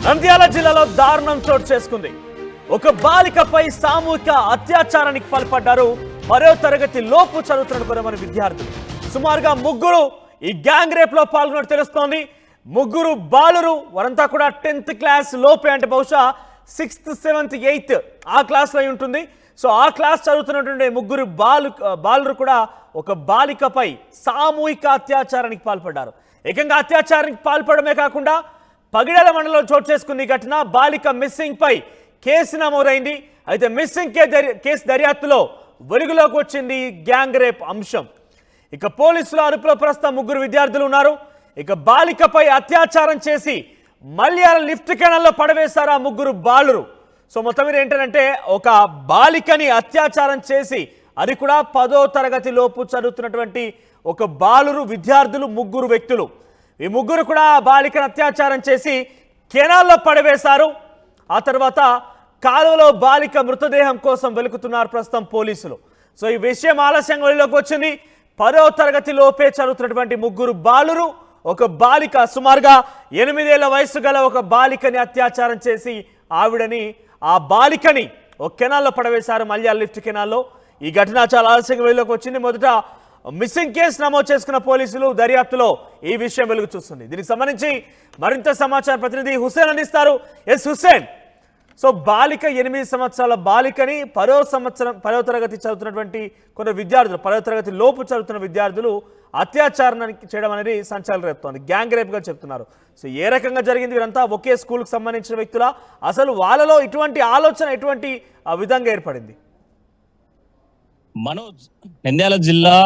నంద్యాల జిల్లాలో దారుణం చోటు చేసుకుంది. ఒక బాలికపై సామూహిక అత్యాచారానికి పాల్పడ్డారు 10వ తరగతి లోపు చదువుతున్న కొంతమంది విద్యార్థులు. సుమారుగా ముగ్గురు ఈ గ్యాంగ్ రేప్ లో పాల్గొన్నట్టు తెలుస్తోంది. ముగ్గురు బాలురు, వారంతా కూడా 10th క్లాస్ లోపే, అంటే బహుశా 6th 7th 8th ఆ క్లాస్ లో ఉంటుంది. సో ఆ క్లాస్ చదువుతున్నటువంటి ముగ్గురు బాలురు కూడా ఒక బాలికపై సామూహిక అత్యాచారానికి పాల్పడ్డారు. ఏకంగా అత్యాచారానికి పాల్పడమే కాకుండా పగిడల మండలంలో చోటు చేసుకున్న ఈ ఘటన బాలిక మిస్సింగ్ పై కేసు నమోదైంది. అయితే మిస్సింగ్ కేసు దర్యాప్తులో వెలుగులోకి వచ్చింది గ్యాంగ్ రేప్ అంశం. ఇక పోలీసుల అదుపులో ప్రస్తుతం ముగ్గురు విద్యార్థులు ఉన్నారు. ఇక బాలికపై అత్యాచారం చేసి మల్యాల లిఫ్ట్ కెనాల్లో పడవేశారు ఆ ముగ్గురు బాలురు. సో మొత్తం మీద ఏంటంటే ఒక బాలికని అత్యాచారం చేసి, అది కూడా 10వ తరగతి లోపు చదువుతున్నటువంటి ఒక బాలురు విద్యార్థులు, ముగ్గురు వ్యక్తులు. ఈ ముగ్గురు కూడా బాలికను అత్యాచారం చేసి కెనాల్లో పడవేశారు. ఆ తర్వాత కాలువలో బాలిక మృతదేహం కోసం వెలుకుతున్నారు ప్రస్తుతం పోలీసులు. సో ఈ విషయం ఆలస్యంగా వెలుగులోకి వచ్చింది. 10వ తరగతి లోపే చదువుతున్నటువంటి ముగ్గురు బాలురు, ఒక బాలిక, సుమారుగా 8 ఏళ్ల వయసు గల ఒక బాలికని అత్యాచారం చేసి ఆ బాలికని ఒక కెనాల్లో పడవేశారు, మల్యాల లిఫ్ట్ కెనాల్లో. ఈ ఘటన చాలా ఆలస్యంగా వెలుగులోకి వచ్చింది. మొదట మిస్సింగ్ కేసు నమోదు చేసుకున్న పోలీసులు దర్యాప్తులో ఈ విషయం వెలుగు చూస్తుంది. దీనికి సంబంధించి మరింత సమాచారం ప్రతినిధి హుస్సేన్ అందిస్తారు. ఎస్ హుస్సేన్, సో బాలిక 8 సంవత్సరాల బాలికని 10వ తరగతి చదువుతున్నటువంటి కొందరు విద్యార్థులు, 10వ తరగతి లోపు చదువుతున్న విద్యార్థులు అత్యాచారానికి చేయడం అనేది సంచలనం రేపుతోంది. గ్యాంగ్ రేప్గా చెప్తున్నారు. సో ఏ రకంగా జరిగింది? వీరంతా ఒకే స్కూల్కి సంబంధించిన వ్యక్తుల, అసలు వాళ్ళలో ఇటువంటి ఆలోచన ఎటువంటి విధంగా ఏర్పడింది? మనోజ్, నంద్యాల జిల్లా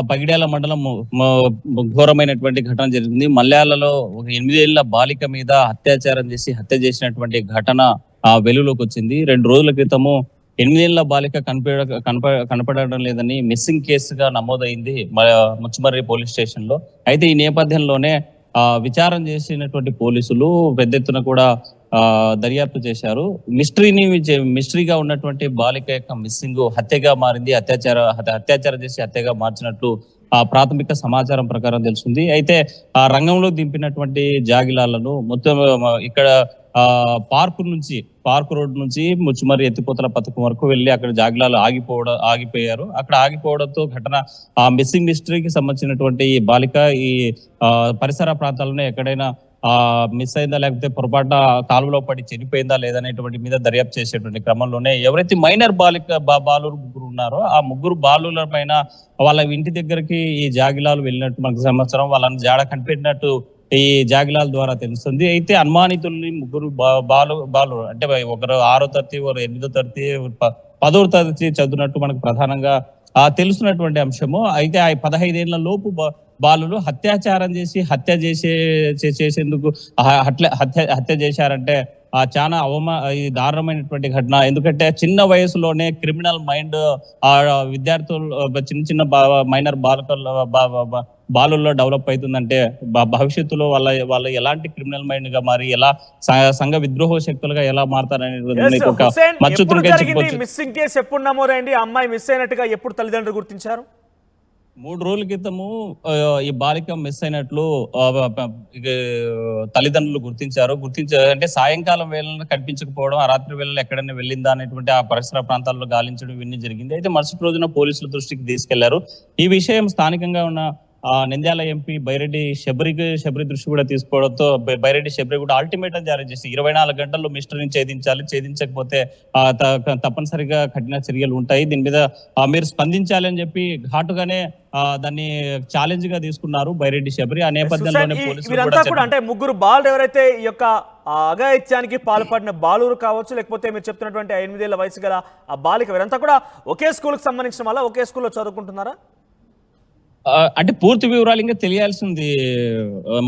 పగిడ్యాల మండలం ఘోరమైనటువంటి ఘటన జరిగింది. మల్యాలలో ఒక 8 ఏళ్ల బాలిక మీద అత్యాచారం చేసి హత్య చేసినటువంటి ఘటన వెలుగులోకి వచ్చింది. 2 రోజుల క్రితము 8 ఏళ్ల బాలిక కనపడడం లేదని మిస్సింగ్ కేసుగా నమోదైంది ముచ్చుమర్రి పోలీస్ స్టేషన్ లో. అయితే ఈ నేపథ్యంలోనే విచారణ చేసినటువంటి పోలీసులు పెద్ద ఎత్తున కూడా దర్యాప్తు చేశారు. మిస్టరీగా ఉన్నటువంటి బాలిక యొక్క మిస్సింగ్ హత్యగా మారింది. అత్యాచారం చేసి హత్యగా మార్చినట్లు ప్రాథమిక సమాచారం ప్రకారం తెలుస్తుంది. అయితే ఆ రంగంలో దింపినటువంటి జాగిలాలను మొత్తం ఇక్కడ పార్క్ రోడ్ నుంచి ముచ్చుమర్రి ఎత్తిపోతల పథకం వరకు వెళ్ళి అక్కడ జాగిలాలు ఆగిపోయారు. అక్కడ ఆగిపోవడంతో ఘటన మిస్టరీకి సంబంధించినటువంటి ఈ బాలిక ఈ పరిసర ప్రాంతాలను ఎక్కడైనా మిస్ అయిందా, లేకపోతే పొరపాటున కాలువలో పడి చనిపోయిందా లేదనేటువంటి మీద దర్యాప్తు చేసేటువంటి క్రమంలోనే ఎవరైతే మైనర్ బాలురు ముగ్గురు ఉన్నారో ఆ ముగ్గురు బాలుల పైన వాళ్ళ ఇంటి దగ్గరికి ఈ జాగిలాలు వెళ్ళినట్టు మనకు సంవత్సరం వాళ్ళని జాడ కనిపెట్టినట్టు ఈ జాగిలాల ద్వారా తెలుస్తుంది. అయితే అనుమానితుల్ని ముగ్గురు బాలు అంటే ఒకరు 6వ తరగతి, ఒకరు 8వ తరగతి, 10వ తరగతి చదువుతున్నట్టు మనకు ప్రధానంగా తెలుస్తున్నటువంటి అంశము. అయితే ఆ 15 ఏళ్ల లోపు బాలులు అత్యాచారం చేసి చేసేందుకు హత్య చేశారంటే చాలా ఈ దారుణమైనటువంటి ఘటన. ఎందుకంటే చిన్న వయసులోనే క్రిమినల్ మైండ్ విద్యార్థులు చిన్న మైనర్ బాలుల్లో డెవలప్ అవుతుందంటే భవిష్యత్తులో వాళ్ళ ఎలాంటి క్రిమినల్ మైండ్ గా మారి ఎలా సంఘ విద్రోహ శక్తులుగా ఎలా మారుతారనేది ఒక మిస్సింగ్ కేసు ఎప్పుడు నమోదైంది? అమ్మాయి మిస్ అయినట్టుగా ఎప్పుడు తల్లిదండ్రులు గుర్తించారు? 3 రోజుల క్రితము ఈ బాలిక మిస్ అయినట్లు తల్లిదండ్రులు అంటే సాయంకాలం వేళలో కనిపించకపోవడం, ఆ రాత్రి వేళలో ఎక్కడైనా వెళ్ళిందా అనేటువంటి ఆ పరిసర ప్రాంతాల్లో గాలించడం ఇవన్నీ జరిగింది. అయితే మరుసటి రోజున పోలీసుల దృష్టికి తీసుకెళ్లారు. ఈ విషయం స్థానికంగా ఉన్న నంద్యాల ఎంపీ బైరెడ్డి శబరి దృష్టి కూడా తీసుకోవడంతో బైరెడ్డి శబరి కూడా అల్టిమేటం జారీ చేసి 24 గంటల్లో మిస్టరీని ఛేదించకపోతే తప్పనిసరిగా కఠిన చర్యలు ఉంటాయి, దీని మీద మీరు స్పందించాలి అని చెప్పి ఘాటుగానే దాన్ని ఛాలెంజ్ గా తీసుకున్నారు బైరెడ్డి శబరి. ఆ నేపథ్యంలోనే పోలీసులు అంటే ముగ్గురు బాలురు ఎవరైతే ఈ యొక్క అఘాయిత్యానికి పాల్పడిన బాలురు కావచ్చు, లేకపోతే మీరు చెప్తున్నటువంటి 8 ఏళ్ల వయసు గల ఆ బాలిక, వీరంతా కూడా ఒకే స్కూల్ కి సంబంధించిన వాళ్ళ, ఒకే స్కూల్లో చదువుకుంటున్నారా? అంటే పూర్తి వివరాలు ఇంకా తెలియాల్సింది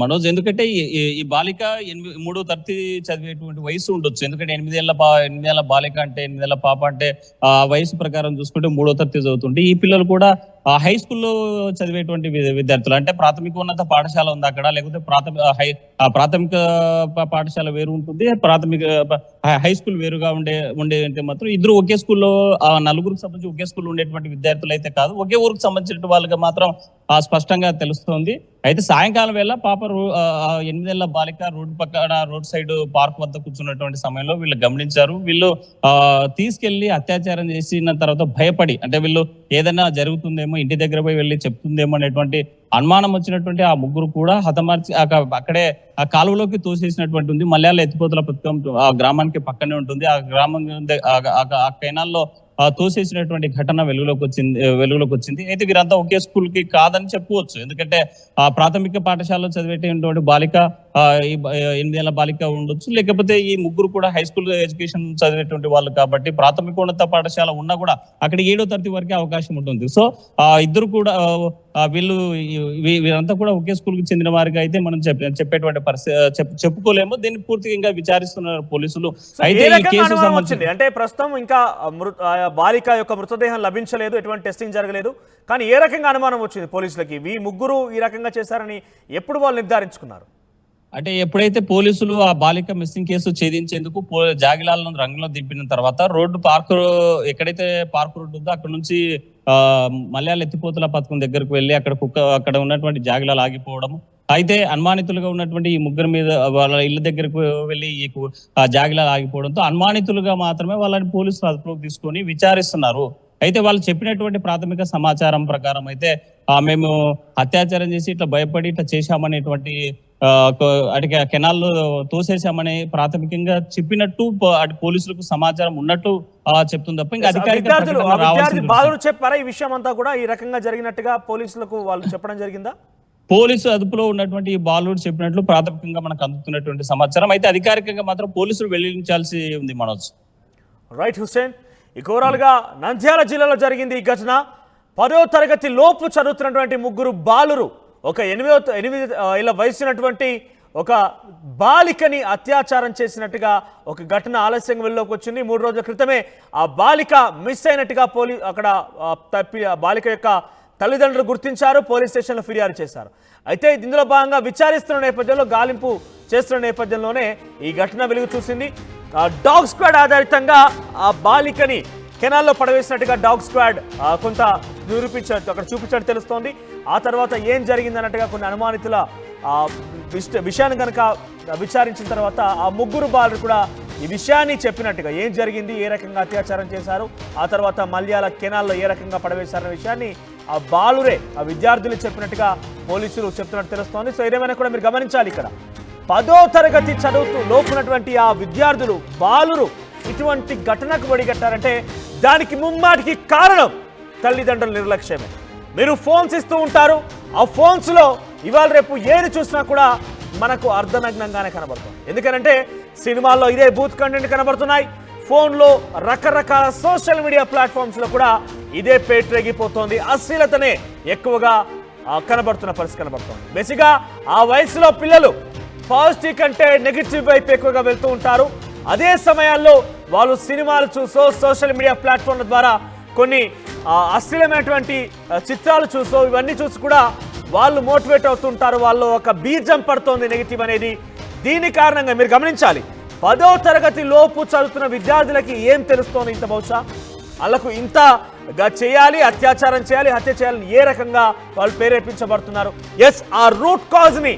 మనోజ్. ఎందుకంటే ఈ బాలిక 3వ తరగతి చదివేటువంటి వయసు ఉండొచ్చు. ఎందుకంటే 8 ఏళ్ల బాలిక అంటే 8 ఏళ్ల పాప అంటే ఆ వయసు ప్రకారం చూసుకుంటే 3వ తరగతి చదువుతుంటే ఈ పిల్లలు కూడా హై స్కూల్లో చదివేటువంటి విద్యార్థులు. అంటే ప్రాథమికోన్నత పాఠశాల ఉంది అక్కడ, లేకపోతే ప్రాథమిక పాఠశాల వేరు ఉంటుంది, హై స్కూల్ వేరుగా ఉండే మాత్రం ఇద్దరు ఒకే స్కూల్లో, 4గురికి సంబంధించి ఒకే స్కూల్లో ఉండేటువంటి విద్యార్థులు అయితే కాదు, ఒకే ఊరికి సంబంధించిన వాళ్ళకి మాత్రం స్పష్టంగా తెలుస్తోంది. అయితే సాయంకాలం వేళ పాప 8 ఏళ్ల బాలిక రోడ్డు పక్కన రోడ్ సైడ్ పార్క్ వద్ద కూర్చున్నటువంటి సమయంలో వీళ్ళు గమనించారు. వీళ్ళు తీసుకెళ్లి అత్యాచారం చేసిన తర్వాత భయపడి, అంటే వీళ్ళు ఏదైనా జరుగుతుందేమో, ఇంటి దగ్గర పోయి వెళ్ళి చెప్తుందేమో అనేటువంటి అనుమానం వచ్చినటువంటి ఆ ముగ్గురు కూడా హతమార్చి అక్కడే ఆ కాలువలోకి తోసేసినటువంటి ఉంది. మలయాళ ఎత్తిపోతల పథకం ఆ గ్రామానికి పక్కనే ఉంటుంది. ఆ గ్రామం ఆ కెనాల్లో తోసేసినటువంటి ఘటన వెలుగులోకి వచ్చింది. అయితే వీరంతా ఒకే స్కూల్ కి కాదని చెప్పుకోవచ్చు. ఎందుకంటే ఆ ప్రాథమిక పాఠశాలలో చదివేటువంటి బాలిక 8 ఏళ్ల బాలిక ఉండొచ్చు, లేకపోతే ఈ ముగ్గురు కూడా హై స్కూల్ ఎడ్యుకేషన్ చదివేటువంటి వాళ్ళు కాబట్టి ప్రాథమికోన్నత పాఠశాల ఉన్నా కూడా అక్కడ 7వ తరగతి వరకే అవకాశం ఉంటుంది. సో ఇద్దరు కూడా వీరంతా కూడా ఒకే స్కూల్ కి చెందిన వారిగా అయితే మనం చెప్పేటువంటి చెప్పుకోలేము. దీన్ని పూర్తిగా ఇంకా విచారిస్తున్నారు పోలీసులు. అయితే ఈ కేసు సంబంధించి అంటే ప్రస్తుతం ఇంకా బాలిక యొక్క మృతదేహం లభించలేదు, ఎటువంటి టెస్టింగ్ జరగలేదు. కానీ ఏ రకంగా అనుమానం వచ్చింది పోలీసులకి? ఈ ముగ్గురు ఈ రకంగా చేశారని ఎప్పుడు వాళ్ళు నిర్ధారించుకున్నారు? అంటే ఎప్పుడైతే పోలీసులు ఆ బాలిక మిస్సింగ్ కేసు ఛేదించేందుకు జాగిలాలను రంగంలో దింపిన తర్వాత ఎక్కడైతే పార్క్ రోడ్డు ఉందో అక్కడ నుంచి మలయాళ ఎత్తిపోతల పథకం దగ్గరకు వెళ్ళి అక్కడ ఉన్నటువంటి జాగిలాలు ఆగిపోవడం, అయితే అనుమానితులుగా ఉన్నటువంటి ఈ ముగ్గురు మీద వాళ్ళ ఇళ్ళ దగ్గరకు వెళ్ళి జాగిలాలు ఆగిపోవడంతో అనుమానితులుగా మాత్రమే వాళ్ళని పోలీసులు అదుపులోకి తీసుకొని విచారిస్తున్నారు. అయితే వాళ్ళు చెప్పినటువంటి ప్రాథమిక సమాచారం ప్రకారం అయితే మేము అత్యాచారం చేసి ఇట్లా భయపడి ఇట్లా చేశామనేటువంటి కెనాల్లో తోసేశామని ప్రాథమికంగా చెప్పినట్టు పోలీసులకు సమాచారం ఉన్నట్టు చెప్తుంది తప్ప ఇంకా అధికారిక చెప్పారా ఈ విషయం అంతా కూడా ఈ రకంగా జరిగినట్టుగా పోలీసులకు వాళ్ళు చెప్పడం జరిగిందా? పోలీసు అదుపులో ఉన్నటువంటి ఈ బాలుడు చెప్పినట్లు ప్రాథమికంగా మనకు అందుతున్నటువంటి సమాచారం. అయితే అధికారికంగా మాత్రం పోలీసులు వెల్లడించాల్సి ఉంది మనోజ్. రైట్ హుస్సేన్, ఇక ఓవరాల్ గా నంద్యాల జిల్లాలో జరిగింది ఈ ఘటన. 10వ తరగతి లోపు చదువుతున్నటువంటి ముగ్గురు బాలురు ఒక 8 ఏళ్ల వయసున్నటువంటి ఒక బాలికని అత్యాచారం చేసినట్టుగా ఒక ఘటన ఆలస్యంగా వెలుగులోకి వచ్చింది. 3 రోజుల క్రితమే ఆ బాలిక మిస్ అయినట్టుగా అక్కడ బాలిక యొక్క తల్లిదండ్రులు గుర్తించారు, పోలీస్ స్టేషన్లో ఫిర్యాదు చేశారు. అయితే ఇందులో భాగంగా విచారిస్తున్న నేపథ్యంలో, గాలింపు చేస్తున్న నేపథ్యంలోనే ఈ ఘటన వెలుగు చూసింది. డాగ్ స్క్వాడ్ ఆధారితంగా ఆ బాలికని కెనాల్లో పడవేసినట్టుగా డాగ్ స్క్వాడ్ కొంత అక్కడ చూపించినట్టు తెలుస్తోంది. ఆ తర్వాత ఏం జరిగింది అన్నట్టుగా కొన్ని అనుమానితుల విషయాన్ని కనుక విచారించిన తర్వాత ఆ ముగ్గురు బాలురు కూడా ఈ విషయాన్ని చెప్పినట్టుగా, ఏం జరిగింది, ఏ రకంగా అత్యాచారం చేశారు, ఆ తర్వాత మల్యాల కెనాల్లో ఏ రకంగా పడవేశారనే విషయాన్ని ఆ బాలురే, ఆ విద్యార్థులు చెప్పినట్టుగా పోలీసులు చెప్తున్నట్టు తెలుస్తోంది. సో ఏదేమైనా కూడా మీరు గమనించాలి, ఇక్కడ 10వ తరగతి చదువుతూ లోపున్నటువంటి ఆ విద్యార్థులు బాలురు ఇటువంటి ఘటనకు ఒడిగట్టారంటే దానికి ముమ్మాటికి కారణం తల్లిదండ్రుల నిర్లక్ష్యమే. మీరు ఫోన్స్ ఇస్తూ ఉంటారు, ఆ ఫోన్స్లో ఇవాళ రేపు ఏది చూసినా కూడా మనకు అర్ధనగ్నంగానే కనబడుతుంది. ఎందుకనంటే సినిమాల్లో ఇదే బూత్ కంటెంట్ కనబడుతున్నాయి, ఫోన్లో రకరకాల సోషల్ మీడియా ప్లాట్ఫామ్స్లో కూడా ఇదే పేట్రేగిపోతోంది, అశ్లీలతనే ఎక్కువగా కనబడుతున్న పరిస్థితి కనబడుతోంది. బేసిక్గా ఆ వయసులో పిల్లలు పాజిటివ్ కంటే నెగిటివ్ వైపు ఎక్కువగా వెళ్తూ ఉంటారు. అదే సమయాల్లో వాళ్ళు సినిమాలు చూసో, సోషల్ మీడియా ప్లాట్ఫామ్ల ద్వారా కొన్ని అశ్లీలమైనటువంటి చిత్రాలు చూసో, ఇవన్నీ చూసి కూడా వాళ్ళు మోటివేట్ అవుతుంటారు. వాళ్ళు ఒక బీజం పడుతోంది నెగిటివ్ అనేది. దీని కారణంగా మీరు గమనించాలి, 10వ తరగతి లోపు చదువుతున్న విద్యార్థులకి ఏం తెలుస్తోంది, ఇంత బహుశా వాళ్ళకు ఇంతగా చేయాలి, అత్యాచారం చేయాలి, హత్య చేయాలని ఏ రకంగా వాళ్ళు ప్రేరేపించబడుతున్నారు. ఎస్, ఆ రూట్ కాజ్ని,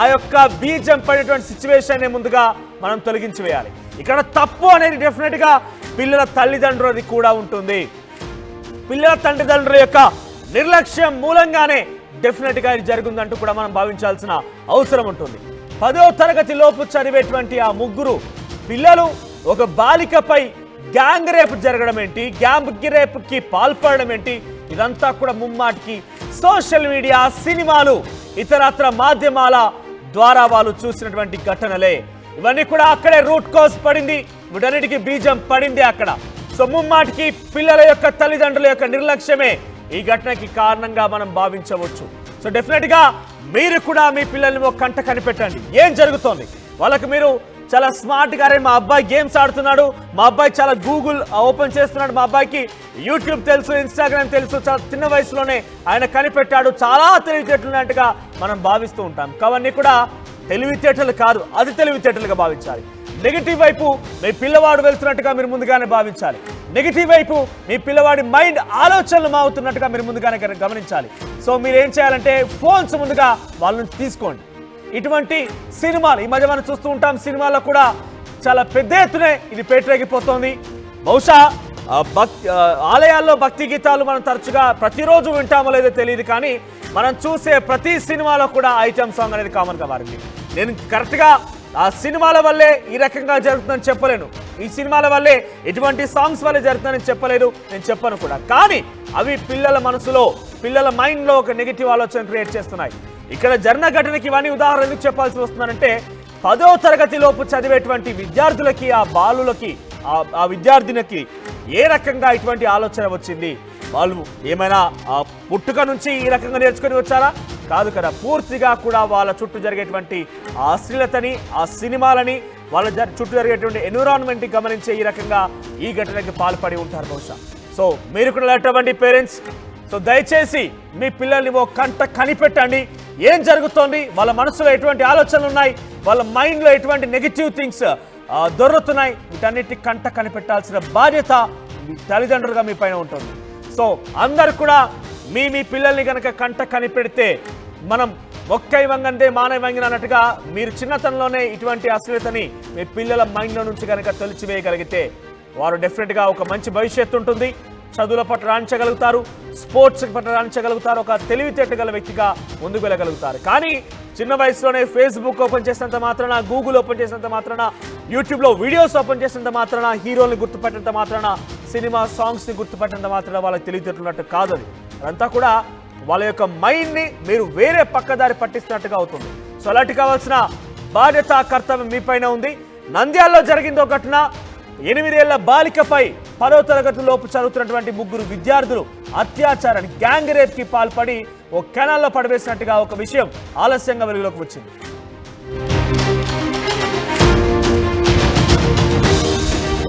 ఆ యొక్క బీజం పడినటువంటి సిచ్యువేషన్ ముందుగా మనం తొలగించి వేయాలి. ఇక్కడ తప్పు అనేది డెఫినెట్గా పిల్లల తల్లిదండ్రులది కూడా ఉంటుంది. పిల్లల తల్లిదండ్రుల యొక్క నిర్లక్ష్యం మూలంగానే డెఫినెట్గా ఇది జరిగిందంటూ కూడా మనం భావించాల్సిన అవసరం ఉంటుంది. 10వ తరగతి లోపు చదివేటువంటి ఆ ముగ్గురు పిల్లలు ఒక బాలికపై గ్యాంగ్ రేప్ జరగడం ఏంటి, గ్యాంగ్ రేప్కి పాల్పడడం ఏంటి, ఇదంతా కూడా ముమ్మాటికి సోషల్ మీడియా, సినిమాలు, ఇతరత్ర మాధ్యమాల ద్వారా వాళ్ళు చూసినటువంటి ఘటనలే. ఇవన్నీ కూడా అక్కడే రూట్ కాజ్ పడింది, వీటన్నిటికీ బీజం పడింది అక్కడ. సో ముమ్మాటికి పిల్లల యొక్క తల్లిదండ్రుల యొక్క నిర్లక్ష్యమే ఈ ఘటనకి కారణంగా మనం భావించవచ్చు. సో డెఫినెట్గా మీరు కూడా మీ పిల్లల్ని ఒక కంట కనిపెట్టండి, ఏం జరుగుతోంది వాళ్ళకి. మీరు చాలా స్మార్ట్గా, మా అబ్బాయి గేమ్స్ ఆడుతున్నాడు, మా అబ్బాయి చాలా గూగుల్ ఓపెన్ చేస్తున్నాడు, మా అబ్బాయికి యూట్యూబ్ తెలుసు, ఇన్స్టాగ్రామ్ తెలుసు, చాలా చిన్న వయసులోనే ఆయన కనిపెట్టాడు, చాలా తెలివితేటలు ఉన్నట్టుగా మనం భావిస్తూ ఉంటాం. అవన్నీ కూడా తెలివితేటలు కాదు, అది తెలివితేటలుగా భావించాలి. నెగిటివ్ వైపు మీ పిల్లవాడు వెళ్తున్నట్టుగా మీరు ముందుగానే భావించాలి. నెగిటివ్ వైపు మీ పిల్లవాడి మైండ్ ఆలోచనలు మారుతున్నట్టుగా మీరు ముందుగానే గమనించాలి. సో మీరు ఏం చేయాలంటే ఫోన్స్ ముందుగా వాళ్ళని తీసుకోండి. ఇటువంటి సినిమాలు ఈ మధ్య మనం చూస్తూ ఉంటాం. సినిమాల్లో కూడా చాలా పెద్ద ఎత్తునే ఇది పేటరేగిపోతోంది. బహుశా ఆలయాల్లో భక్తి గీతాలు మనం తరచుగా ప్రతిరోజు వింటామో లేదో తెలియదు, కానీ మనం చూసే ప్రతి సినిమాలో కూడా ఐటమ్ సాంగ్ అనేది కామన్గా మారింది. నేను కరెక్ట్గా ఆ సినిమాల వల్లే ఈ రకంగా జరుగుతుందని చెప్పలేను, ఈ సినిమాల వల్లే ఇటువంటి సాంగ్స్ వల్లే జరుగుతుందని చెప్పలేదు, నేను చెప్పను కూడా. కానీ అవి పిల్లల మనసులో, పిల్లల మైండ్లో ఒక నెగిటివ్ ఆలోచన క్రియేట్ చేస్తున్నాయి. ఇక్కడ జరిగిన ఘటనకి ఇవన్నీ ఉదాహరణ ఎందుకు చెప్పాల్సి వస్తుందంటే 10వ తరగతి లోపు చదివేటువంటి విద్యార్థులకి, ఆ బాలులకి, ఆ విద్యార్థినికి ఏ రకంగా ఇటువంటి ఆలోచన వచ్చింది? వాళ్ళు ఏమైనా పుట్టుక నుంచి ఈ రకంగా నేర్చుకొని వచ్చారా? కాదు కదా. పూర్తిగా కూడా వాళ్ళ చుట్టూ జరిగేటువంటి ఆ అశ్లీలతని, ఆ సినిమాలని, వాళ్ళ చుట్టూ జరిగేటువంటి ఎన్విరాన్మెంట్ని గమనించే ఈ రకంగా ఈ ఘటనకి పాల్పడి ఉంటారు బహుశా. సో మీరు కూడా లేటవండి పేరెంట్స్. సో దయచేసి మీ పిల్లల్ని ఓ కంట కనిపెట్టండి. ఏం జరుగుతోంది, వాళ్ళ మనసులో ఎటువంటి ఆలోచనలు ఉన్నాయి, వాళ్ళ మైండ్లో ఎటువంటి నెగిటివ్ థింగ్స్ దొరుకుతున్నాయి, వీటన్నిటి కంట కనిపెట్టాల్సిన బాధ్యత మీ తల్లిదండ్రులుగా మీ పైన ఉంటుంది. సో అందరు కూడా మీ పిల్లల్ని కనుక కంట కనిపెడితే, మనం ఒక్కై వంగందే మానవ వంగిన అన్నట్టుగా మీరు చిన్నతనంలోనే ఇటువంటి అశ్లీలతని మీ పిల్లల మైండ్లో నుంచి కనుక తొలిచివేయగలిగితే వారు డెఫినెట్గా ఒక మంచి భవిష్యత్తు ఉంటుంది. చదువుల పట్ల రాణించగలుగుతారు, స్పోర్ట్స్ పట్ల రాణించగలుగుతారు, ఒక తెలివితేట గల వ్యక్తిగా ముందుకు వెళ్ళగలుగుతారు. కానీ చిన్న వయసులోనే ఫేస్బుక్ ఓపెన్ చేసినంత మాత్రాన, గూగుల్ ఓపెన్ చేసినంత మాత్రాన, యూట్యూబ్లో వీడియోస్ ఓపెన్ చేసినంత మాత్రాన, హీరోల్ని గుర్తుపెట్టినంత మాత్రాన, సినిమా సాంగ్స్ని గుర్తుపెట్టినంత మాత్రాన వాళ్ళకి తెలివితేటలున్నట్టు కాదు. అది అదంతా కూడా వాళ్ళ యొక్క మైండ్ని మీరు వేరే పక్కదారి పట్టిస్తున్నట్టుగా అవుతుంది. సో అలాంటి కావాల్సిన బాధ్యత, కర్తవ్యం మీ పైన ఉంది. నంద్యాలలో జరిగిందో ఘటన, 8 ఏళ్ల బాలికపై 10వ తరగతి లోపు చదువుతున్నటువంటి 3 విద్యార్థులు అత్యాచారానికి, గ్యాంగ్ రేప్ కి పాల్పడి ఓ కెనాల్లో పడవేసినట్టుగా ఒక విషయం ఆలస్యంగా వెలుగులోకి వచ్చింది.